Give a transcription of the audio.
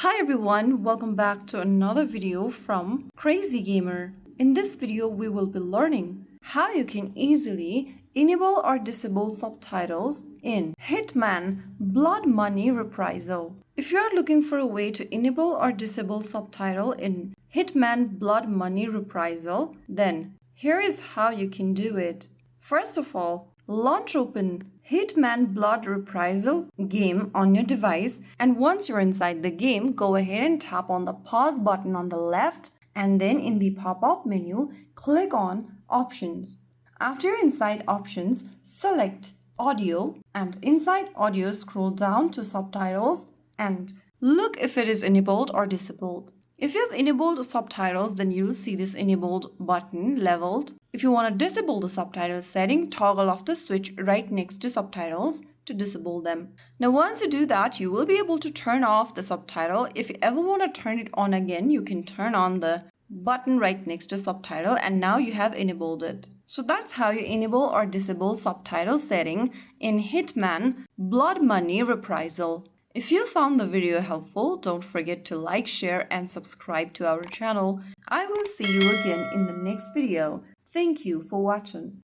Hi everyone, welcome back to another video from Crazy Gamer. In this video, we will be learning how you can easily enable or disable subtitles in Hitman Blood Money Reprisal. If you are looking for a way to enable or disable subtitle in Hitman Blood Money Reprisal, then here is how you can do it. First of all, launch open Hitman Blood Reprisal game on your device, and once you're inside the game, go ahead and tap on the pause button on the left, and then in the pop-up menu, click on Options. After you're inside Options, select Audio, and inside Audio scroll down to Subtitles and look if it is enabled or disabled. If you have enabled subtitles, then you'll see this enabled button leveled. If you want to disable the subtitles setting, toggle off the switch right next to subtitles to disable them. Now once you do that, you will be able to turn off the subtitle. If you ever want to turn it on again, you can turn on the button right next to subtitle, and now you have enabled it. So that's how you enable or disable subtitle setting in Hitman Blood Money Reprisal. If you found the video helpful, don't forget to like, share, and subscribe to our channel. I will see you again in the next video. Thank you for watching.